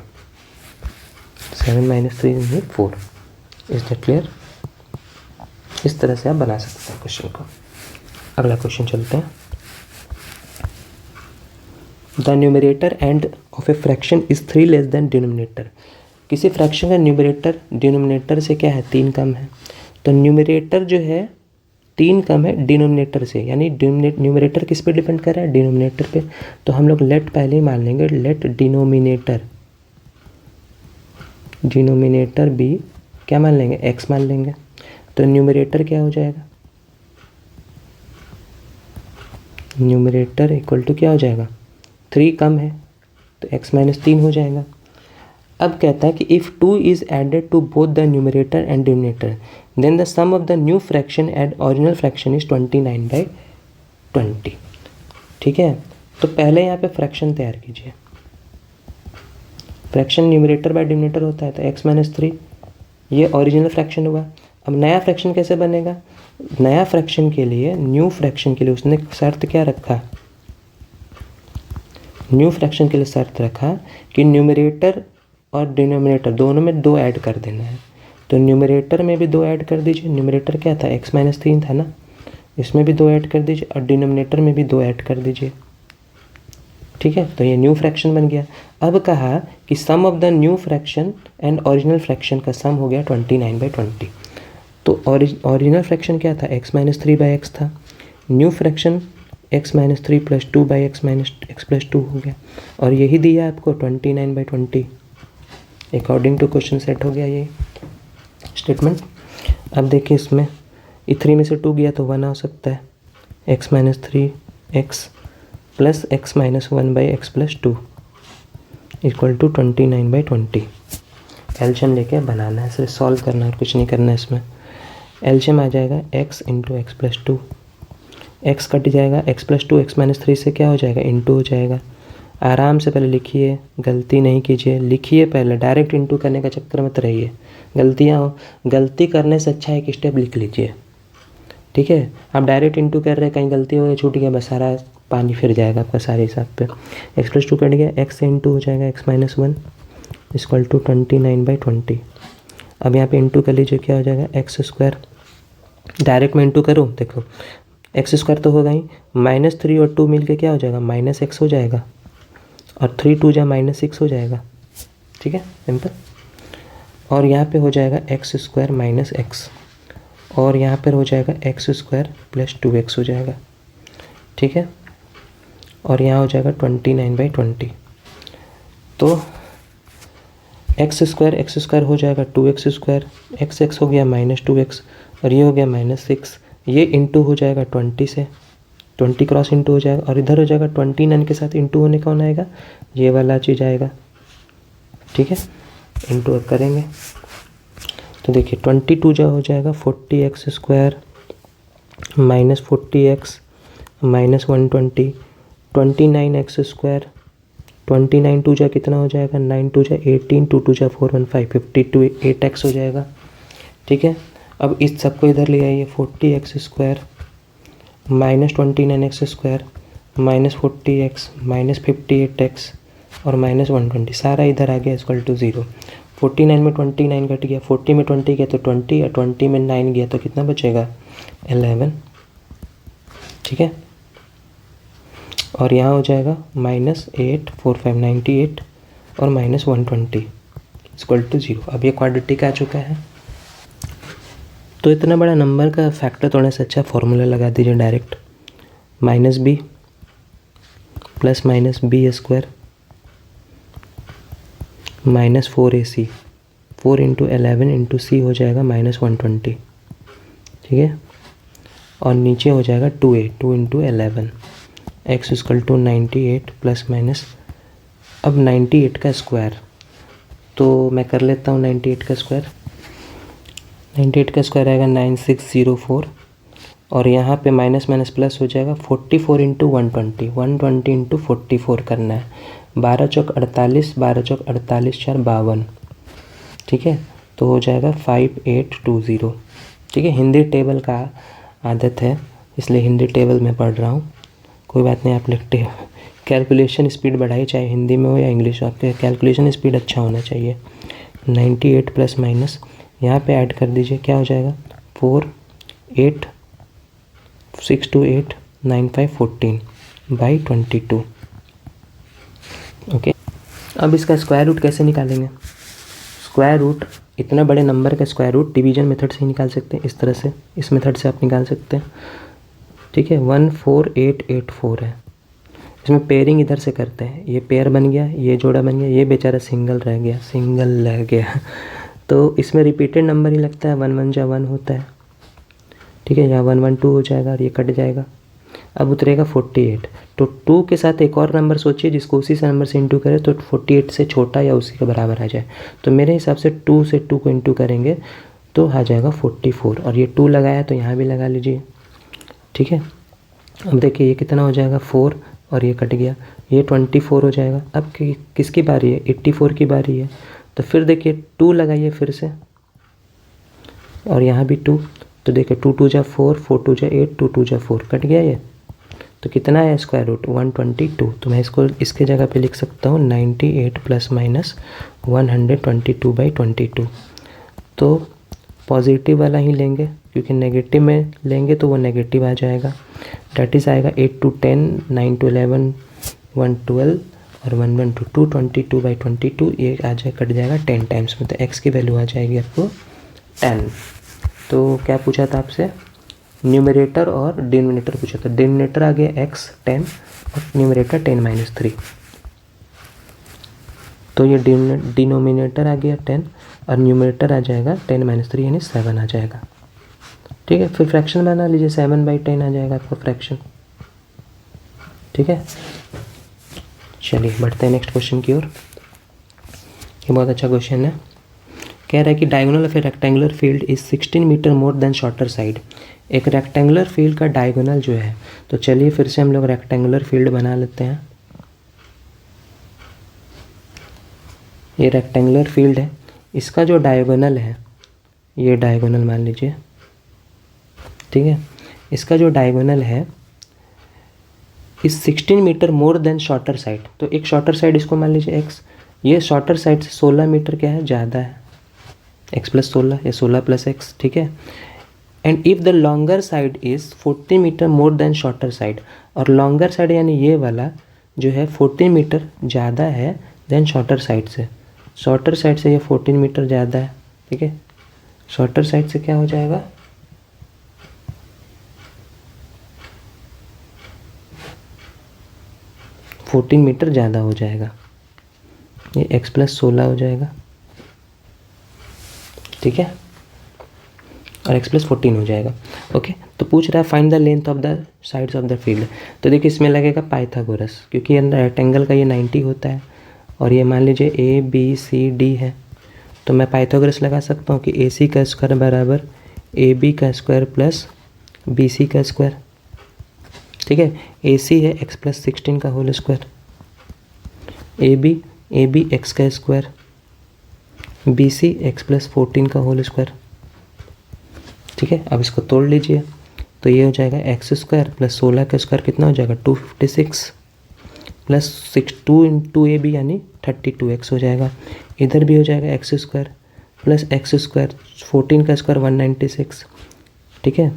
7 माइनस 3 यानी 4। Is that clear? इस तरह से आप बना सकते हैं क्वेश्चन को। अगला क्वेश्चन चलते हैं। The numerator end of a fraction is 3 less than denominator. किसी फ्रैक्शन का न्यूमरेटर डिनोमिनेटर से क्या है, 3 कम है। तो न्यूमरेटर जो है 3 कम है डिनोमिनेटर से, यानी न्यूमरेटर किस पे डिपेंड कर रहा है, डिनोमिनेटर पे। तो हम लोग लेट पहले ही मान लेंगे, लेट डिनोमिनेटर भी क्या मान लेंगे, x मान लेंगे। तो न्यूमरेटर क्या हो जाएगा, न्यूमरेटर इक्वल टू क्या हो जाएगा, 3 कम है तो x माइनस 3 हो जाएगा। अब कहता है कि if 2 is added to both the numerator and denominator then the sum of the new fraction and original fraction is 29/20। ठीक है, तो पहले यहाँ पे फ्रैक्शन तैयार कीजिए। फ्रैक्शन न्यूमरेटर बाय डिनोमिनेटर होता है, तो x माइनस 3 ये ओरिजिनल फ्रैक्शन हुआ। अब नया फ्रैक्शन कैसे बनेगा? नया फ्रैक्शन के लिए, न्यू फ्रैक्शन के लिए उसने शर्त क्या रखा? न्यू फ्रैक्शन के लिए शर्त रखा कि न्यूमरेटर और डिनोमिनेटर दोनों में 2 ऐड कर देना है। तो न्यूमरेटर में भी 2 ऐड कर दीजिए। न्यूमरेटर क्या था? x-3 था ना, इसमें भी 2 ऐड कर दीजिए और डिनोमिनेटर में भी 2 ऐड कर दीजिए। ठीक है, तो ये न्यू फ्रैक्शन बन गया। अब कहा कि sum of the new fraction and original fraction का सम हो गया 29/20। तो ओरिजिनल फ्रैक्शन क्या था? x-3/x था। न्यू फ्रैक्शन x-3 + 2/x-x + 2 हो गया, और यही दिया आपको 29/20। अकॉर्डिंग टू क्वेश्चन सेट हो गया ये स्टेटमेंट। अब देखिए इसमें 3 में से 2 गया तो 1 आ सकता है। x-3x + x-1/x + 2 = 29/20। एलशियम लेके बनाना है, सिर्फ सॉल्व करना है, कुछ नहीं करना है इसमें। एलशियम आ जाएगा x × x + 2, x कट जाएगा, x + 2 x-3 से क्या हो जाएगा? इंटू हो जाएगा। आराम से पहले लिखिए, गलती नहीं कीजिए, लिखिए पहले, डायरेक्ट इंटू करने का चक्कर मत रहिए। गलती करने से अच्छा एक स्टेप लिख लीजिए। ठीक है, आप डायरेक्ट इंटू कर रहे हैं, कहीं गलती हो गई, छूट गया, बस सारा पानी फिर जाएगा आपका सारे हिसाब पे। x + 2 कट गया, x से इंटू हो जाएगा x-1 = 29/20। अब यहाँ पे इंटू कर लीजिए, क्या हो जाएगा? x²। डायरेक्ट में इंटू करूँ, देखो x² तो होगा ही, -3 और 2 मिलके क्या हो जाएगा? -x हो जाएगा, और 3 × 2 = -6 हो जाएगा। ठीक है, सिंपल। और यहाँ पे हो जाएगा x² - x, और यहाँ पर हो जाएगा x² + 2x हो जाएगा। ठीक है, और यहाँ हो जाएगा 29/20। तो x² हो जाएगा 2x², x हो गया -2x, और ये हो गया -6। ये इंटू हो जाएगा 20 से, 20 क्रॉस इंटू हो जाएगा, और इधर हो जाएगा 29 के साथ इंटू होने कौन आएगा? ये वाला चीज़ आएगा। ठीक है, इंटू अब करेंगे तो देखिए 22 जो हो जाएगा 40x² - 40x -120, 29x², 29 2 जा कितना हो जाएगा? 9 2 जा 18, 2 2 जा 4 1 5 52 8x हो जाएगा। ठीक है, अब इस सबको इधर ले आइए, 40x² - 29x² -40x -58x और -120, सारा इधर आ गया = 0। 49 में 29 कट गया, 40 में 20 गया तो 20, और 20 में 9 गया तो कितना बचेगा? 11। ठीक है, और यहाँ हो जाएगा -8 4 5 98 और -120 = 0। अब ये क्वाड्रेटिक आ चुका है। तो इतना बड़ा नंबर का फैक्टर तोड़ने से अच्छा फॉर्मूला लगा दीजिए direct, -b + -b² -4ac, 4 × 11 × c हो जाएगा -120। ठीक है, और नीचे हो जाएगा 2a, 2 × 11, x = 98 ± अब 98 का स्क्वायर, तो मैं कर लेता हूँ 98 का स्क्वायर। 98 का स्क्वायर आएगा 9604, और यहाँ पे माइनस माइनस प्लस हो जाएगा 44 × 120, 120 × 44 करना है। 12 चौक 48, 12 चौक 48, 4 52। ठीक है, तो हो जाएगा 5820। ठीक है, हिंदी टेबल का आदत है, इसलिए हिंदी टेबल में पढ़ रहा हूँ। कोई बात नहीं, आप लिखते हो। कैलकुलेशन स्पीड बढ़ाई, चाहे हिंदी में हो या इंग्लिश, आपके कैलकुलेशन स्पीड अच्छा होना चाहिए। 98 प्लस माइनस यहाँ पे ऐड कर दीजिए, क्या हो जाएगा? 4 8 6 2 8 9 5 14 बाई 22। ओके, अब इसका स्क्वायर रूट कैसे निकालेंगे? स्क्वायर रूट, इतना बड़े नंबर का स्क्वायर रूट डिवीजन मेथड से ही निकाल सकते हैं। इस तरह से, इस मेथड से आप निकाल सकते हैं। ठीक है, 14884 है। इसमें पेयरिंग इधर से करते हैं, ये पेयर बन गया, ये जोड़ा बन गया, ये बेचारा सिंगल रह गया, सिंगल रह गया। तो इसमें रिपीटेड नंबर ही लगता है, 1 1 जा 1 होता है। ठीक है, यहाँ 1 1 2 हो जाएगा और ये कट जाएगा। अब उतरेगा 48, तो 2 के साथ एक और नंबर सोचिए जिसको उसी से नंबर से इंटू करें तो 48 से छोटा या उसी के बराबर आ जाए। तो मेरे हिसाब से 2 से 2 को इंटू करेंगे तो आ जाएगा 44, और ये 2 लगाया तो यहाँ भी लगा लीजिए। ठीक है, अब देखिए ये कितना हो जाएगा 4, और ये कट गया, ये 24 हो जाएगा। अब किसकी बारी है? 84 की बारी है। तो फिर देखिए 2 लगाइए फिर से, और यहाँ भी 2, तो देखिए 2 2 जा 4, 4 2 जा 8, 2 2 जा 4, कट गया ये। तो कितना है स्क्वायर रूट 122। तो मैं इसको इसके जगह पे लिख सकता हूँ 98 ± 122/22। तो पॉजिटिव वाला ही लेंगे, क्योंकि नेगेटिव में लेंगे तो वो नेगेटिव आ जाएगा। डेट इज़ आएगा 8 to 10, 9 to 11, 1 12 और 1 1 2 222/22। ये आ जाए कट जाएगा 10 टाइम्स में, तो x की वैल्यू आ जाएगी आपको 10। तो क्या पूछा था आपसे, न्यूमरेटर और डिनोमिनेटर पूछा था। डिनोमिनेटर आ गया x 10 और न्यूमरेटर 10 - 3। तो ये डिनोमिनेटर आ गया 10 और न्यूमरेटर आ जाएगा 10 - 3 यानी 7 आ जाएगा। ठीक है, फिर फ्रैक्शन बना लीजिए, 7/10 आ जाएगा आपका फ्रैक्शन। ठीक है, चलिए बढ़ते हैं नेक्स्ट क्वेश्चन की ओर। ये बहुत अच्छा क्वेश्चन है। कह रहा है कि diagonal of a rectangular field is 16 metre more than shorter side. एक रेक्टेंगुलर फील्ड का डायगोनल जो है, तो चलिए फिर से हम लोग रेक्टेंगुलर फील्ड बना लेते हैं। ये रेक्टेंगुलर फील्ड है, इसका जो डायगोनल है, ये डायगोनल मान लीजिए। ठीक है, इसका जो डायगोनल है इस 16 metre more than shorter side. तो एक शॉर्टर साइड इसको मान लीजिए x, ये शॉर्टर साइड से 16 मीटर क्या है, ज़्यादा है, x + 16 या 16 + x। ठीक है, and if the longer side is 40 metre more than shorter side, और लॉन्गर साइड यानी ये वाला जो है 14 मीटर ज़्यादा है देन शॉर्टर साइड से। शॉर्टर साइड से ये 14 मीटर ज़्यादा है। ठीक है, शॉर्टर साइड से क्या हो जाएगा, फोर्टीन मीटर ज़्यादा हो जाएगा, ये x + 16 हो जाएगा। ठीक है, और x + 14 हो जाएगा। ओके, तो पूछ रहा है find the length of the sides of the field. तो देखिए इसमें लगेगा पाइथागोरस, क्योंकि ये रेक्टेंगल का ये 90 होता है और ये मान लीजिए ABCD है। तो मैं पाइथागोरस लगा सकता हूँ कि AC का स्क्वायर बराबर AB का स्क्वायर प्लस BC का स्क्वायर। ठीक है, AC है x + 16 का होल स्क्वायर, AB x का स्क्वायर, BC x + 14 का होल स्क्वायर। ठीक है, अब इसको तोड़ लीजिए, तो ये हो जाएगा x² + 16 का स्क्वायर कितना हो जाएगा 256 प्लस 2 × AB यानी 32x हो जाएगा। इधर भी हो जाएगा x² + x², 14 का स्क्वायर 196। ठीक है,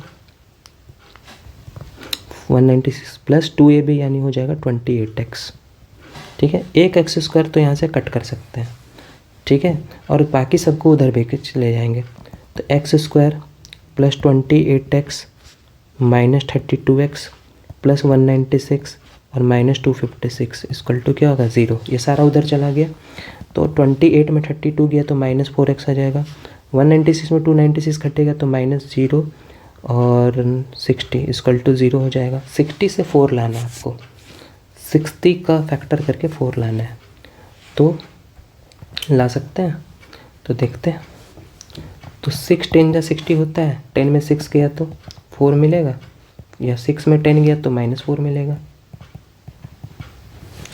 196 प्लस 2AB यानी हो जाएगा 28x। ठीक है, एक x² तो यहाँ से कट कर सकते हैं। ठीक है, और बाकी सबको उधर भी ले जाएंगे, तो x² + 28x - 32x + 196 और -256 = क्या होगा 0। ये सारा उधर चला गया, तो 28 में 32 गया तो -4x आ जाएगा। 196 में 296 घटेगा तो -0 और 60 = 0 हो जाएगा। 60 से 4 लाना है आपको, 60 का फैक्टर करके 4 लाना है, तो ला सकते हैं। तो देखते हैं, तो 6 10 जा 60 होता है, 10 में 6 गया तो 4 मिलेगा, या 6 में 10 गया तो -4 मिलेगा।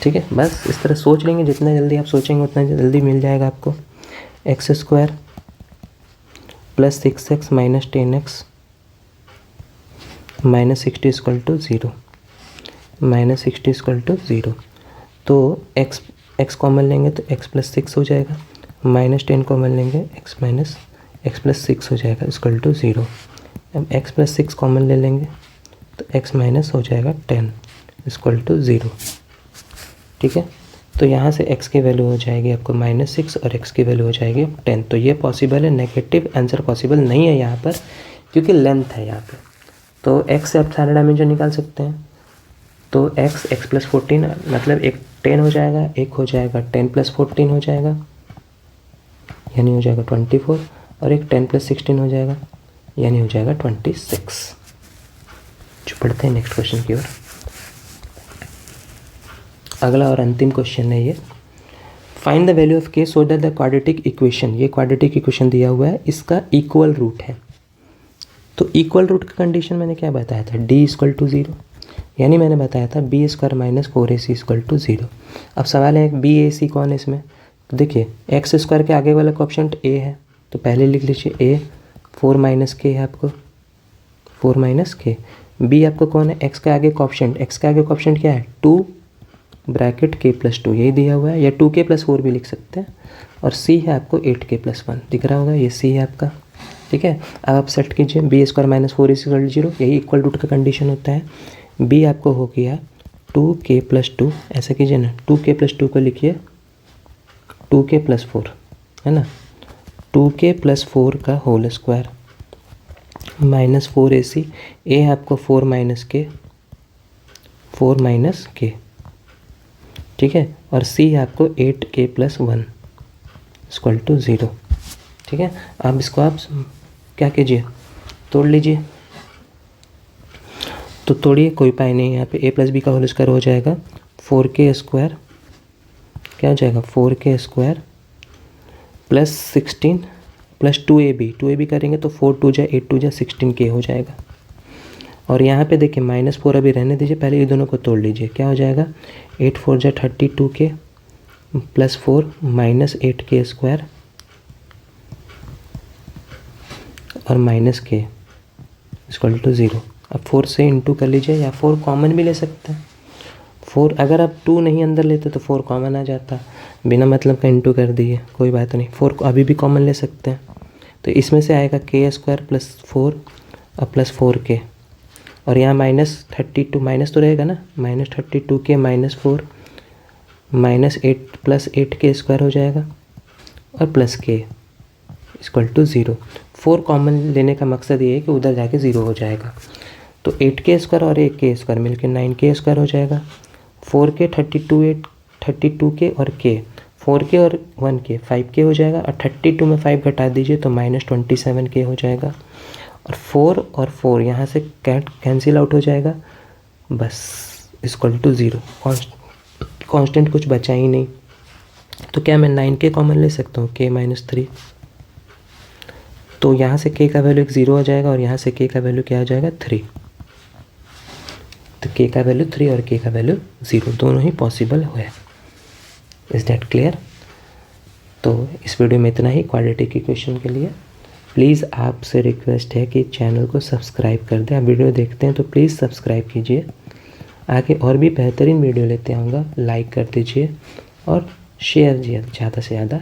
ठीक है, बस इस तरह सोच लेंगे, जितना जल्दी आप सोचेंगे उतना जल्दी मिल जाएगा आपको। x² + 6x - 10x - 60 = 0, -60 = 0। तो x कॉमन लेंगे तो x + 6 हो जाएगा, -10 कॉमन लेंगे x + 6 हो जाएगा = 0। अब x + 6 कॉमन ले लेंगे तो x - हो जाएगा 10 = 0। ठीक है, तो यहाँ से x की वैल्यू हो जाएगी आपको -6 और x की वैल्यू हो जाएगी 10। तो ये पॉसिबल है, नेगेटिव आंसर पॉसिबल नहीं है यहाँ पर, क्योंकि लेंथ है यहाँ पे। तो x से आप सारे डायमेंशन निकाल सकते हैं, तो x + 14 मतलब एक 10 हो जाएगा, एक हो जाएगा 10 + 14 हो जाएगा, यानी हो जाएगा 24, और एक 10 + 16 हो जाएगा, यानी हो जाएगा 26। जो पढ़ते हैं नेक्स्ट क्वेश्चन की ओर। अगला और अंतिम क्वेश्चन है ये, find the value of k so that the quadratic equation, ये क्वाड्रेटिक इक्वेशन दिया हुआ है, इसका इक्वल रूट है। तो इक्वल रूट का कंडीशन मैंने क्या बताया था, d = 0, यानी मैंने बताया था b² - 4ac = 0। अब सवाल है bac कौन है इसमें, तो देखिए x² के आगे वाला ऑप्शन a है, तो पहले लिख लीजिए a, 4 माइनस के है आपको, 4 माइनस के। बी आपको कौन है, एक्स का आगे कॉफिशिएंट, एक्स का आगे कॉफिशिएंट क्या है 2 ब्रैकेट के प्लस 2, यही दिया हुआ है, या 2 के प्लस 4 भी लिख सकते हैं। और सी है आपको 8 के प्लस 1, दिख रहा होगा, ये सी है आपका। ठीक है, अब आप सेट कीजिए B square minus 4 is equal to 0, यही इक्वल टू का कंडीशन होता है। बी आपको हो गया 2k प्लस 2, ऐसा कीजिए ना, 2k प्लस 2 को लिखिए 2k प्लस 4, है ना, 2k प्लस 4 का होल स्क्वायर माइनस 4ac, ए है आपको 4 माइनस के, 4 माइनस के, ठीक है, और सी है आपको 8k प्लस 1 इक्वल टू 0। ठीक है, अब इसको आप क्या कीजिए, तोड़ लीजिए। तो तोड़िए, कोई पाई नहीं, यहाँ पे a प्लस बी का होल स्क्वायर हो जाएगा 4k स्क्वायर, क्या हो जाएगा 4k square plus 16 plus 2ab करेंगे तो 4 2 जा 8 2 जा 16k हो जाएगा। और यहाँ पे देखिए -4 अभी रहने दीजिए, पहले ये दोनों को तोड़ लीजिए, क्या हो जाएगा 8 4 जा 32k plus 4 minus 8k square और माइनस k इक्वल टू 0। अब 4 से इंटू कर लीजिए, या 4 कॉमन भी ले सकते हैं। 4 अगर आप 2 नहीं अंदर लेते तो 4 कॉमन आ जाता, बिना मतलब का इंटू कर दिए, कोई बात नहीं, 4 को अभी भी कॉमन ले सकते हैं। तो इसमें से आएगा k स्क्वायर प्लस 4 और प्लस 4k, और यहाँ -32 माइनस तो रहेगा ना, -32k minus 4 minus 8 plus 8k square हो जाएगा और plus k equal to 0। 4 common लेने का मकसद ये है कि उधर जाके 0 हो जाएगा। तो 8k स्क्वायर और 1k स्क्वायर मिलकर 9k स्क्वायर हो जाएगा। 4k 32k और k, 4k और 1k 5k हो जाएगा, और 32 में 5 घटा दीजिए तो -27k हो जाएगा। और 4 और 4 यहाँ से कैंसिल आउट हो जाएगा, बस इक्वल टू 0। कांस्टेंट कुछ बचा ही नहीं, तो क्या मैं 9k कॉमन ले सकता हूँ, k माइनस 3, तो यहाँ से k का वैल्यू 0 हो जाएगा और यहाँ से k का वैल्यू क्या हो जाएगा 3। तो k का वैल्यू 3 और k का वैल्यू 0 दोनों ही पॉसिबल है। Is that clear? तो इस वीडियो में इतना ही क्वाड्रेटिक इक्वेशन के लिए। प्लीज़ आपसे रिक्वेस्ट है कि चैनल को सब्सक्राइब कर दें। आप वीडियो देखते हैं तो प्लीज़ सब्सक्राइब कीजिए। आगे और भी बेहतरीन वीडियो लेते आऊँगा, लाइक कर दीजिए और शेयर ज़्यादा से ज़्यादा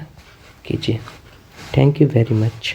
कीजिए। Thank you very much.